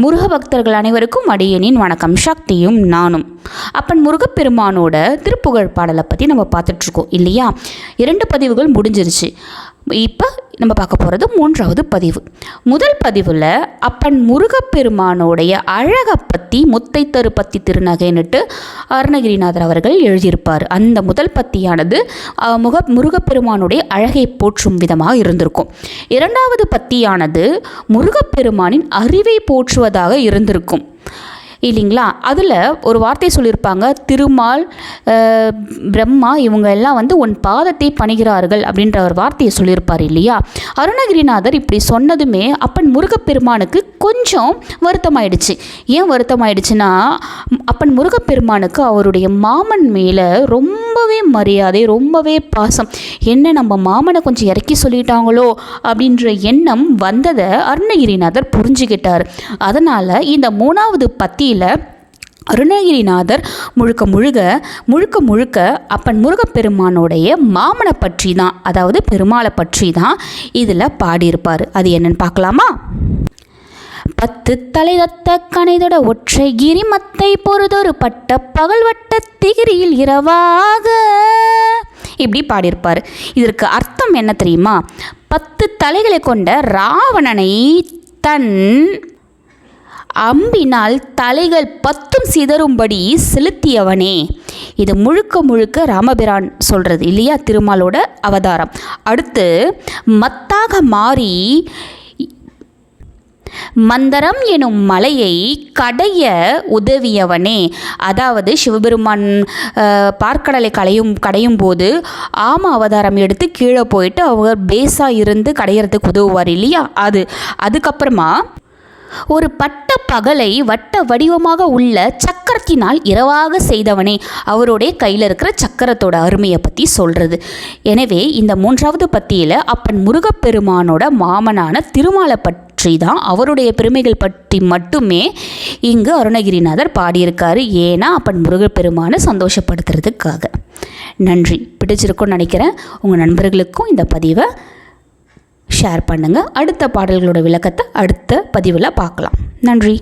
முருக பக்தர்கள் அனைவருக்கும் அடியேனின் வணக்கம். சக்தியும் நானும். அப்பன் முருகப்பெருமானோட திருப்புகழ் பாடலை பற்றி நம்ம பார்த்துட்ருக்கோம் இல்லையா? 2 பதிவுகள் முடிஞ்சிருச்சு. இப்போ நம்ம பார்க்க போகிறது 3வது பதிவு. முதல் பதிவில் அப்பன் முருகப்பெருமானோடைய அழகை பற்றி முத்தை தரு பத்தி திருநகைன்னுட்டு அருணகிரிநாதர் அவர்கள் எழுதியிருப்பார். அந்த முதல் பத்தியானது முருகப்பெருமானுடைய அழகை போற்றும் விதமாக இருந்திருக்கும். 2வது பத்தியானது முருகப்பெருமானின் அறிவை போற்றுவதாக இருந்திருக்கும் இல்லைங்களா? அதில் ஒரு வார்த்தை சொல்லியிருப்பாங்க, திருமால் பிரம்மா இவங்க எல்லாம் உன் பாதத்தை பணிகிறார்கள் அப்படின்ற ஒரு வார்த்தையை சொல்லியிருப்பார் இல்லையா? அருணகிரிநாதர் இப்படி சொன்னதுமே அப்பன் முருகப்பெருமானுக்கு கொஞ்சம் வருத்தமாயிடுச்சு. ஏன் வருத்தமாயிடுச்சுன்னா, அப்பன் முருகப்பெருமானுக்கு அவருடைய மாமன் மேலே ரொம்பவே மரியாதை, ரொம்பவே பாசம். என்ன நம்ம மாமனை கொஞ்சம் இறக்கி சொல்லிட்டாங்களோ அப்படின்ற எண்ணம் வந்ததை அருணகிரிநாதர் புரிஞ்சுக்கிட்டார். அதனால் இந்த 3வது பத்தியில் அருணகிரிநாதர் முழுக்க முழுக்க அப்பன் முருகப்பெருமானோடைய மாமனை பற்றி தான், அதாவது பெருமாளை பற்றி தான் இதில் பாடியிருப்பார். அது என்னன்னு பார்க்கலாமா? 10 தலைதத்த கணைதொட ஒற்றை கிரிமத்தை பொறுதொரு பட்ட பகல் வட்ட திகிரியில் இரவாக இப்படி பாடியிருப்பார். இதற்கு அர்த்தம் என்ன தெரியுமா? 10 தலைகளை கொண்ட ராவணனை தன் அம்பினால் தலைகள் 10 சிதறும்படி செலுத்தியவனே. இது முழுக்க ராமபிரான் சொல்கிறது இல்லையா? திருமாலோட அவதாரம். அடுத்து மத்தாக மாறி மந்தரம் எனும் மலையை கடைய உதவியவனே. அதாவது சிவபெருமான் பார்க்கடலை கடையும் போது ஆம அவதாரம் எடுத்து கீழே போயிட்டு அவர் பேஸாக இருந்து கடையிறதுக்கு உதவுவார் இல்லையா? அதுக்கப்புறமா ஒரு பட்ட பகலை வட்ட வடிவமாக உள்ள சக்கரத்தினால் இரவாக செய்தவனே. அவருடைய கையில் இருக்கிற சக்கரத்தோட அருமையை பற்றி சொல்கிறது. எனவே இந்த 3வது பத்தியில் அப்பன் முருகப்பெருமானோட மாமனான திருமாலை பற்றி தான், அவருடைய பெருமைகள் பற்றி மட்டுமே இங்கு அருணகிரிநாதர் பாடியிருக்காரு. ஏன்னா அப்பன் முருகப்பெருமானை சந்தோஷப்படுத்துறதுக்காக. நன்றி. பிடிச்சிருக்கும்னு நினைக்கிறேன். உங்கள் நண்பர்களுக்கும் இந்த பதிவை ஷேர் பண்ணுங்கள். அடுத்த பாடல்களோட விளக்கத்தை அடுத்த பதிவில் பார்க்கலாம். நன்றி.